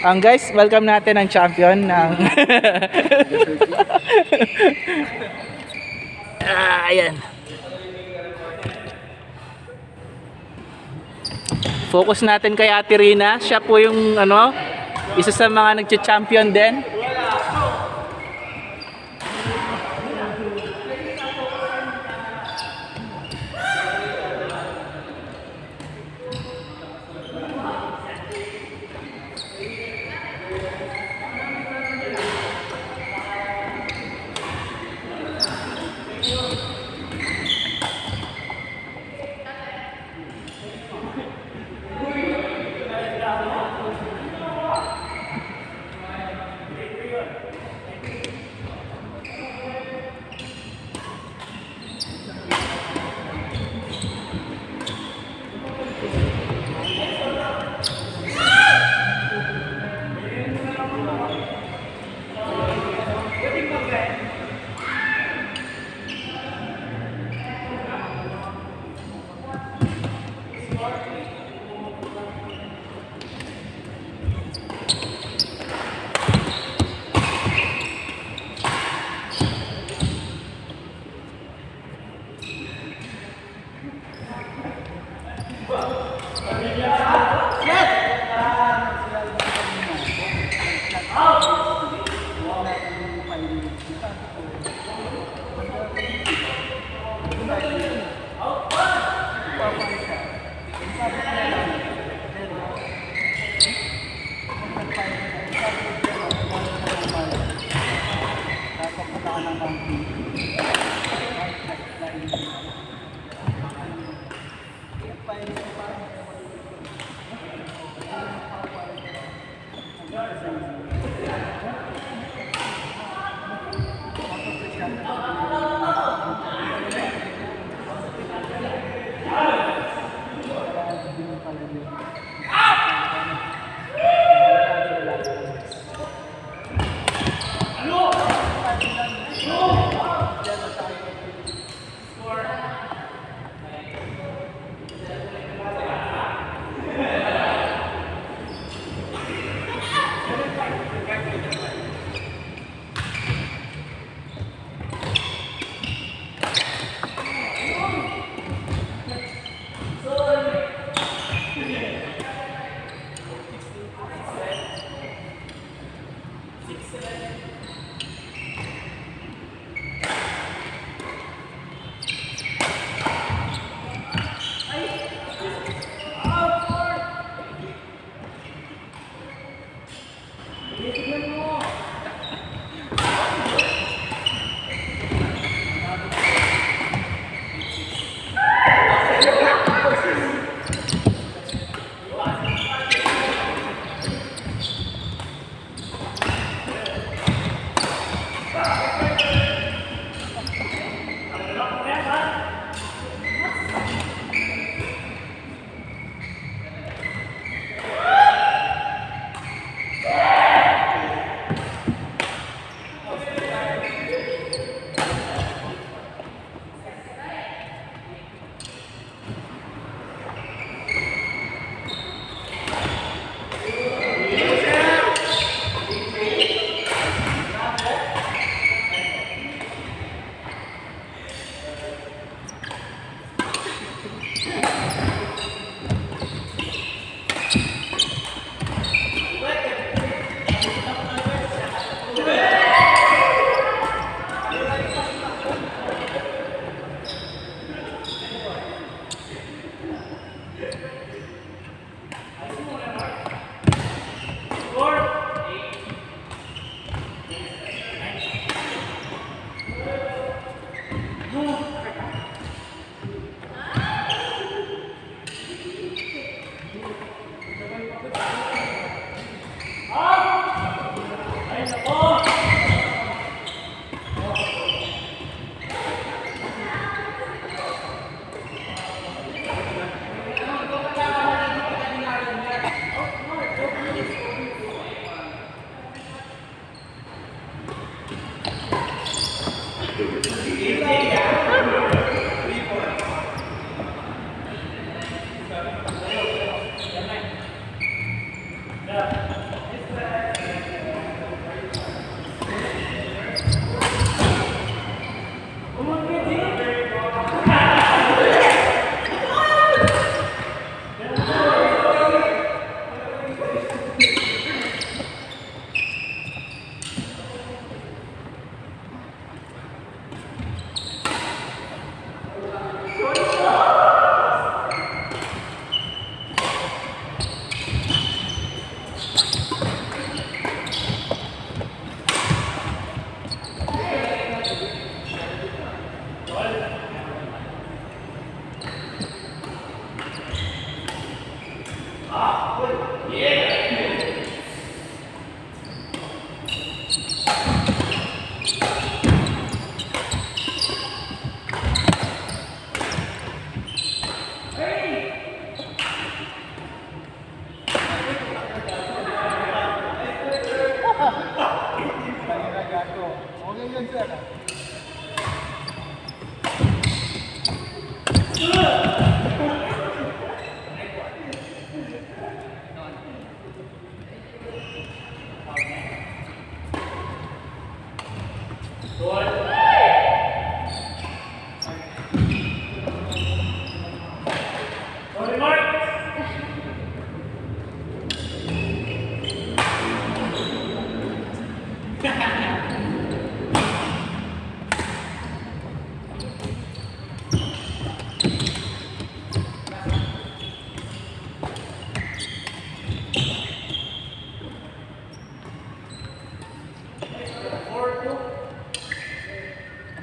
Ang guys, welcome natin ang champion ng ayan. Focus natin kay Ate Rina. Siya po yung isa sa mga nagcha-champion din.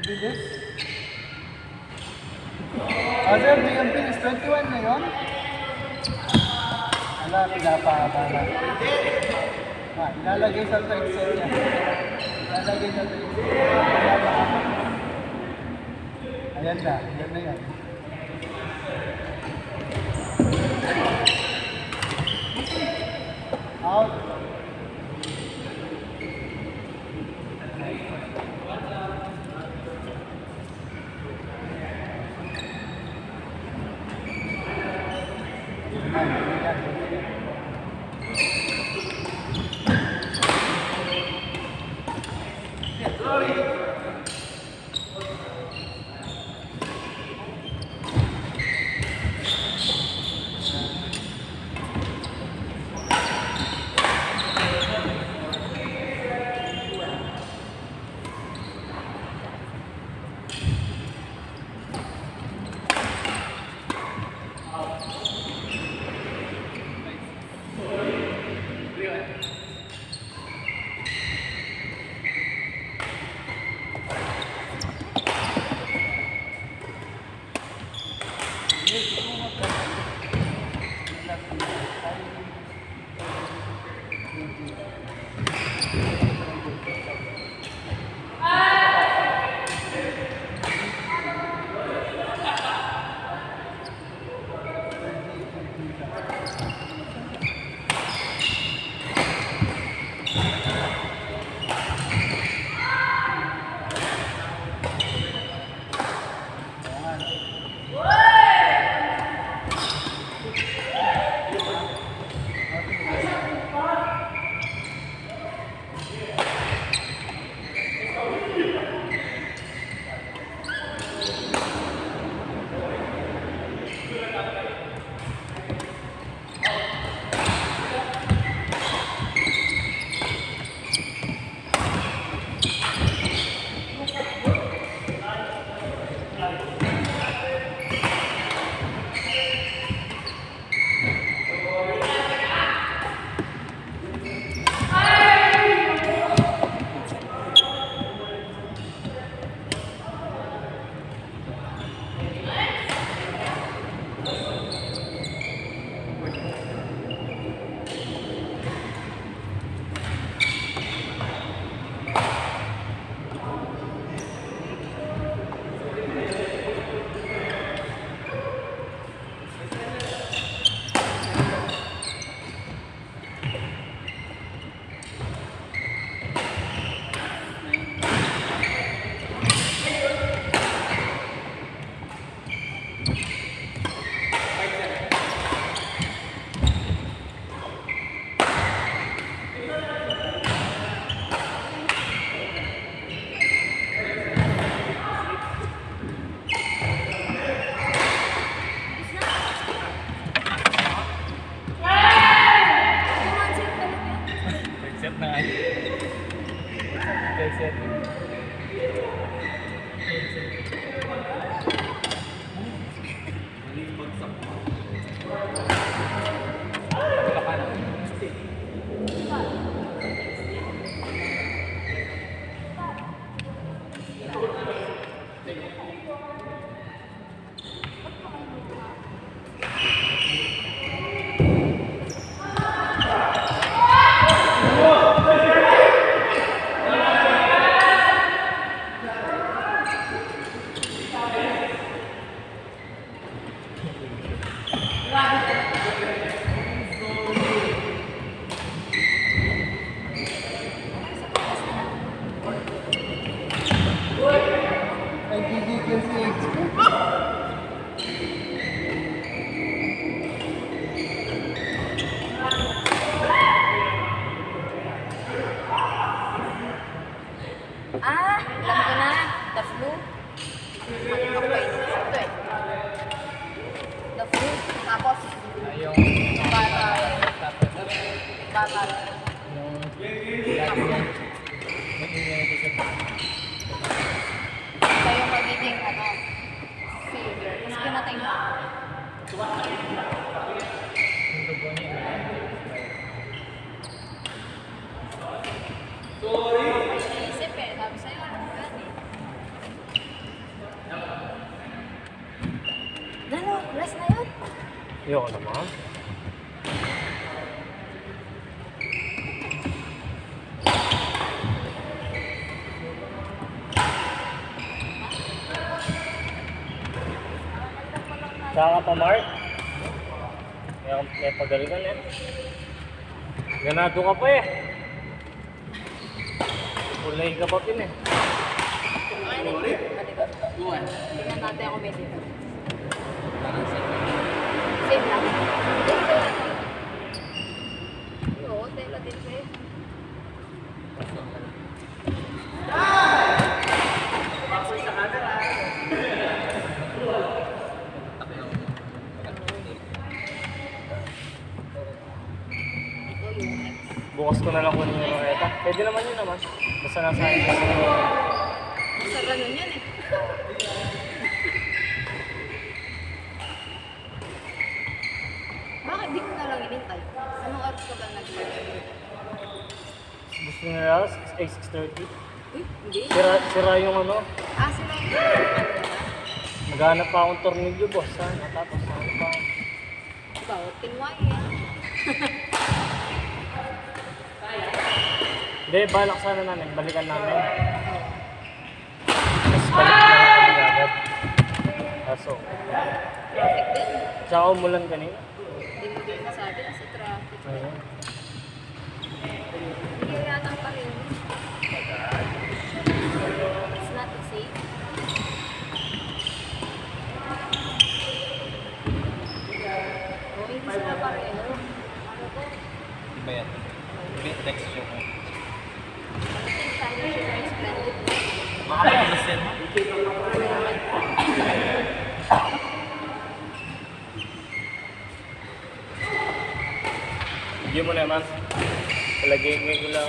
Bilis. Sir, BMP is 21 na yun? Wala, pinapahaba na. Ilalagay sa Excel niya. Ilalagay sa Excel. Pinapahaba. Ayan na yan. Out. Kayo magiging savior. Tapos pinatay mo. Naisip eh. Sabi sa'yo, gani. Ano? Last na yun? Ayoko naman. Saan ka pa, Mark? May pagalingan eh. Ganado ka pa eh. Kulay ka pa pin eh. Ay, tingnan natin ako may dito. Same lang. Oo, tela din siya eh. Ito yung X. Bukas ko na lang kunin yung reta. Pwede naman yun naman. Basta nasa akin kasi. Basta ganun yan eh. Bakit di mo na lang inintay? Anong oras ka ba nag-work? Gusto nila 6:30. Uy, hindi. Sira yung ano. Sila yung Maghanap pa akong tornilyo, boss. Sana. Tapos ano pa. bawat tinway yan. Hindi, balak sana namin. Balikan namin. Mas balik na lang kami agad. Kaso, Traffic din. tsaka umulan kanina. Hindi mo din nasabi kasi traffic. Ayun. Hindi yata pa rin. It's not safe. Oh, hindi sila pareho. Ano to? Iba yan. Iba yung texture mo. Ano yung Chinese sugar splendid? Makapag-listen mo. Hindi mo naman. Palagay ko lang. Okay lang.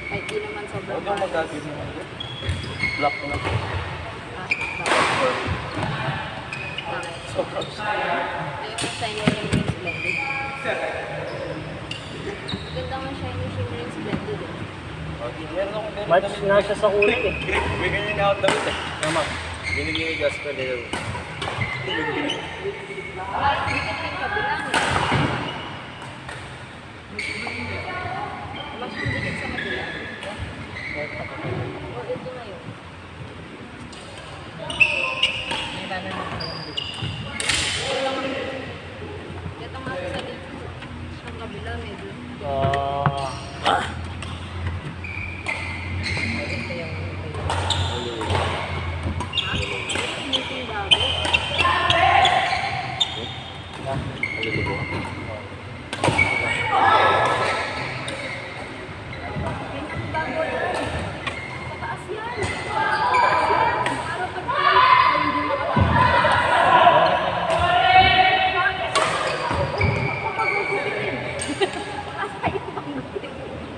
Kahit di naman sobrang Huwag kang magagawin mo. Block mo na. Sobrang ayoko yung shiny shimmering splendid. Ganda nga shiny shimmering splendid eh. Meron akong ganun Match damit. na siya sa kulay eh. May ganyan nga akong damit eh. Tama. Binigyan ni Jasper nila. Kahit dikit yung kabilang eh. Mas dikit sa kabilang. O, ito na yun. Ito nga sa dito. Sa kabilang medyo. Hindi yung bago. Ganyan bago yan. Pataas yan. Pataas yan. Para pag hindi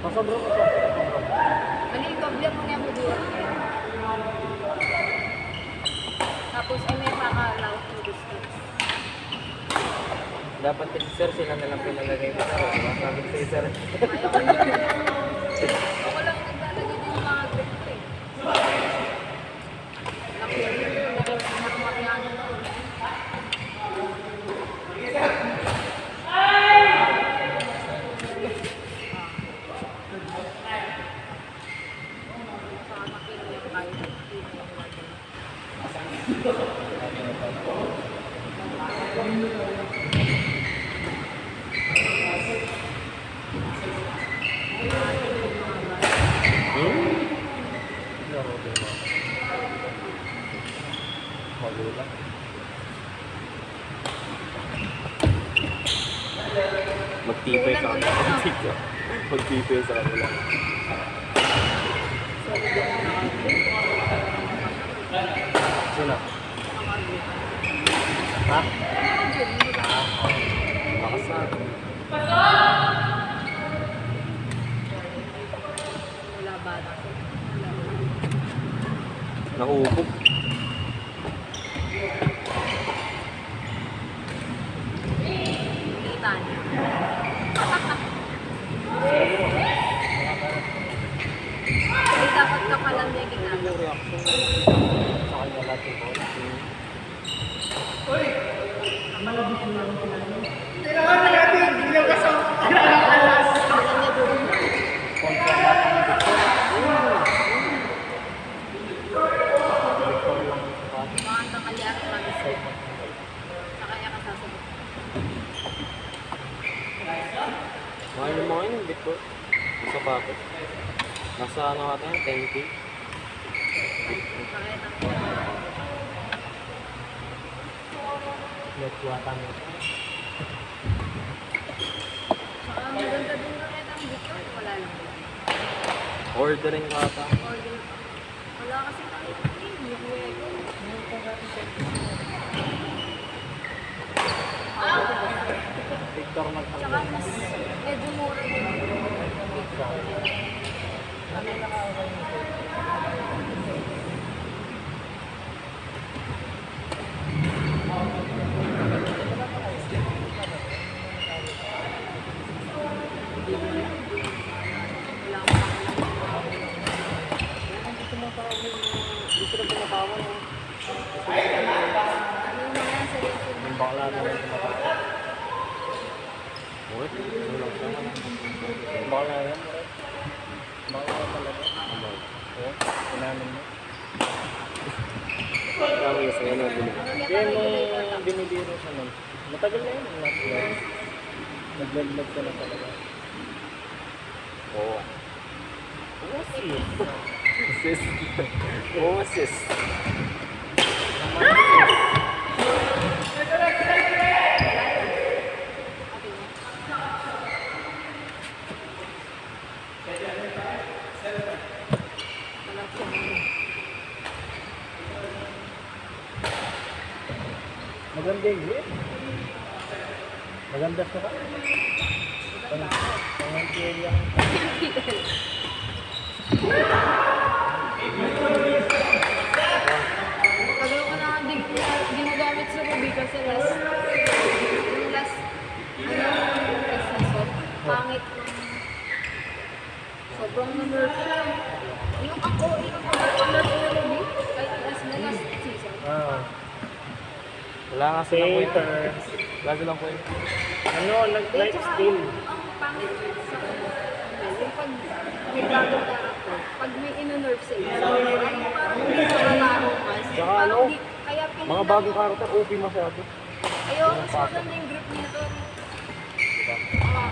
Pasobro ko siya. Manigobler mo nga mo doon. Tapos ay may makalaw ng distance. Dapat si sir sila na lang pinalagay mo. Sabi ko si sir. Ayaw ko yun. Ako lang naglalagay din yung mga grip ko eh. Nakamakyanan ko. Saka makino yung kahit hindi mo yung natin. Laro din mo. Magulang. Magtipay sa Ulan, ulan, no? Magtipay sa kanila. Solid yung naka-grip. Sino? Naka-grip. Ha? Lakas na. Wala bata. Naubog. Kita niya. Hindi dapat ka palang may ginagawa. Reaction sa kanya natin po. Kontra natin yung Victor lang yung sapat. Baka nakali ako lang sa kaya ka sasagot. Mahal yung mga yun, bit ko. Yung sapatos. Nasa ano ata, 10K. Pakita ko. Net wata mo. Saka maganda din na kahit ang dito. Wala lang. Ordering ka ata. Order. Wala kasi tayo. Hindi ko Victor Saka magtanggol. mas medyo mura din. Wala akong Gusto na tumatawa no? ano yung mga seryoso Yung bakla na rin tumatawa. What? Walang siya. Yung bakla yan, bro. Bakla yan talaga. Oo, inamin mo. Parang yung sa'yo na binigay. Kaya nung binibiro siya nun, matagal na yun. Naglag ka na talaga. Oo. Oo, si. Sis. Oo, sis. Maganda yung grip. Maganda siya ka. Pang-antiel yan. Tagal ko na hindi ginagamit sa Ruby kasi last season, pangit ng sobrang na-nerf siya. Yung ako, yung nerf ko yung Ruby, kahit last season. Ah. Wala nga silang point. Peter. Wala silang point. Ano, Eh, nag-life tsaka steal. ang pangit sa yung pag may bagong character, pag may ino-nerf sila, ay parang hindi sa kalaro mas. Tsaka Parang ano, di- kaya Mga bagong karakter, OP masyado. Ayun, mas maganda yung grip niya doon. Ah.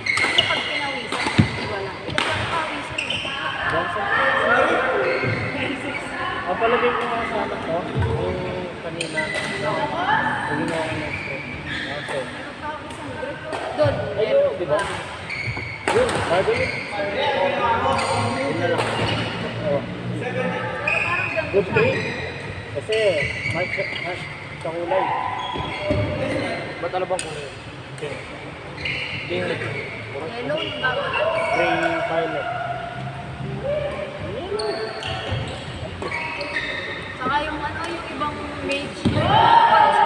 Kasi pag pinawisan, wala. Ito lang pawisan. Johnson. Ang palagay ko mga sa akin to, yung kanina, yung ginawa ko ng stroke. Okay. Pero pawisan, grip doon. Ayun, di ba? Yun, bago yun. Yun na lang. Oo. Pero parang ganito Good siya. trade. Kasi, match sa kulay. Ba't ano bang kung Okay. game? Yellow yung bago natin. Gray violet. Saka yung ano, yung ibang mage. Yung mage,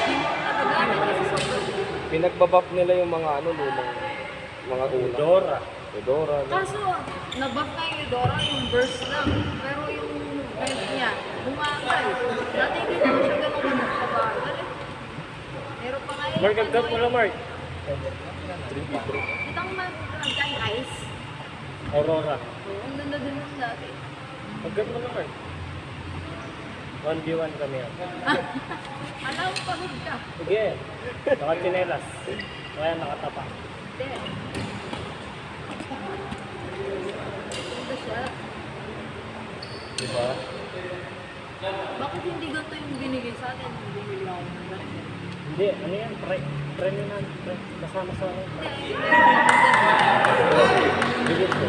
hindi mo nagagamit kasi sobrang. Pinagbabap nila yung mga ano, lumang mga una. Dora. Eudora. Kaso, nabuff na yung Eudora, yung burst lang. Pero yung build niya, bumagal. Dati hindi naman siya ganun kabagal eh. Meron pa ngayon. Mark, agad mo lang, Mark. Itang magkay ice. Aurora. Oo, ang ganda din ng dati. Agad mo lang, Mark. 1v1 kami yan. Alam mo, pagod ka. Sige. Nakachinelas. Kaya nakatapa. Hindi. Ganda siya. Diba? Bakit hindi ganito yung binigay sa atin? Bumili ako ng ganito. Hindi, ano yan? Premium na. Kasama sa ano. Hindi, meron ako din. Bigit ko.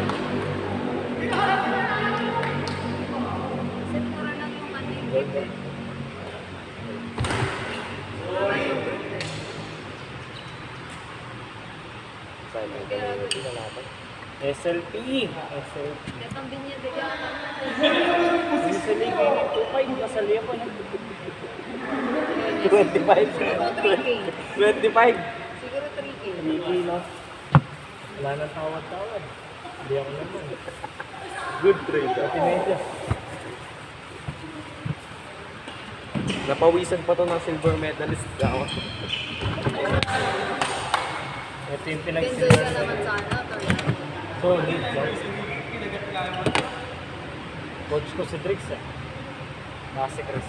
Kasi mura lang yung ano yung Gold grip ba? eh. style ng community na natin. SLP. SLP. Kaya binya de gana. Hindi sa liga yung 2.5 nasali ako na. 25. Siguro 3K. 25. Siguro 3K. 3K, no? Wala nang tawad-tawad. Hindi ako naman. Good trade. Tinedyas. Napawisan pa to ng silver medalist ako. Ito yung Enjoy pinagsimulan. ka naman sana. Solid, guys. Coach ko si Drix, eh. Si Chris.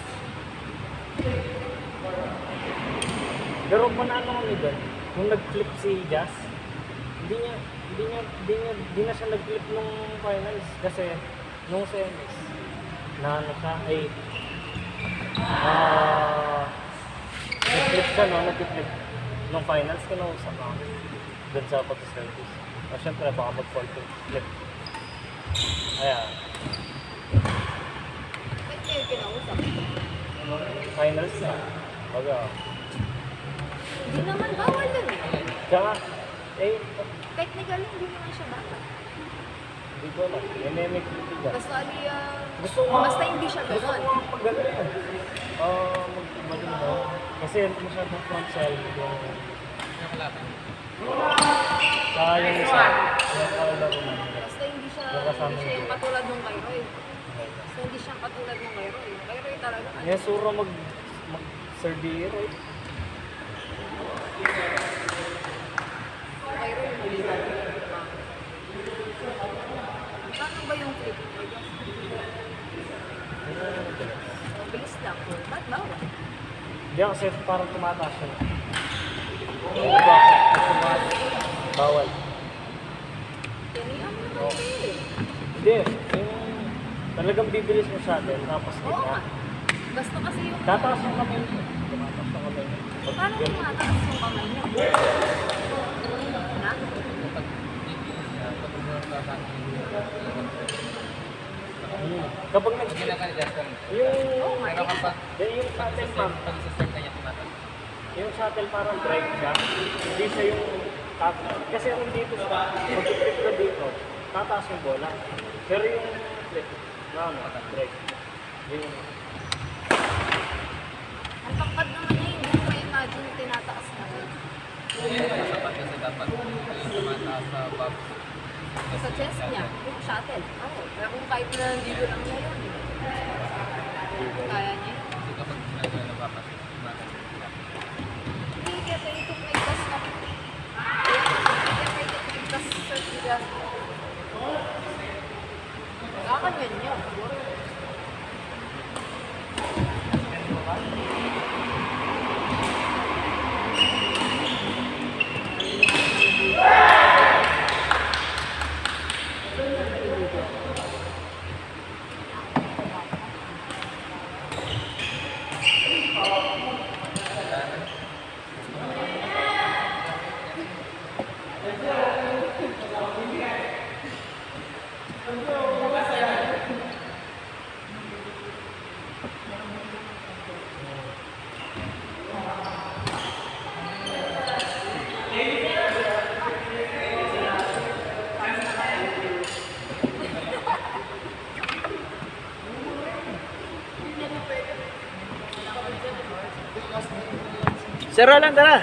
Pero panalo kami doon. Nung nag-flip si Jazz, hindi na siya nag-flip nung finals kasi nung semis na ano siya ay nag-flip siya, no? Nag-flip nung finals kinausap ako doon sa pag-service. O syempre baka mag-fall to flip. Ayan. Ba't kayo kinausap? Finals na. Baga. Hindi naman bawal yun. Tsaka, Technically, hindi naman siya bata. hindi ko alam. Endemic critical. Basta Gusto ko basta hindi siya gano'n. pag gano'n yan. Maganda. Kasi masyadong front sell yung... Saka yung isa, yung kalaro na. Basta hindi siya Nakasama yung niya. katulad nung kay Roy. Basta hindi siya katulad nung kay Roy. Kay Roy talaga. Yan sura mag-serdier, right? Kay Roy, maliban. Paano ba yung flip? Bilis lang. Ba't bawal? Hindi kasi parang tumataas siya. Bakit? Bawal. Kinihan mo naman kayo eh. Hindi. Yung talagang bibilis mo sa atin, tapos Oo nga. ganyan. Basta kasi yung... Tataas yung kamay mo. Tumataas yung kamay mo. Pag Paano ganun. tumataas yung kamay niya? Na? Kapag nag... Yung... Oo nga. Yung shuttle, ma'am. Yung shuttle parang drive siya. Hindi siya yung... Kasi kung dito siya, mag-flip ka dito, tataas yung bola. Pero yung flip, na ano, drive. Yung... Ang tangkad naman niya, hindi ko ma-imagine tinataas na rin. Sa chest niya, yung shuttle. Oo. Pero kung kahit na nandito lang niya yun. Kaya niya yun. Hindi, kaya tayo itong ligtas na. Kaya tayo itong ligtas sa tigas. Kakanyan niya. Siguro. Sir Roland, tara!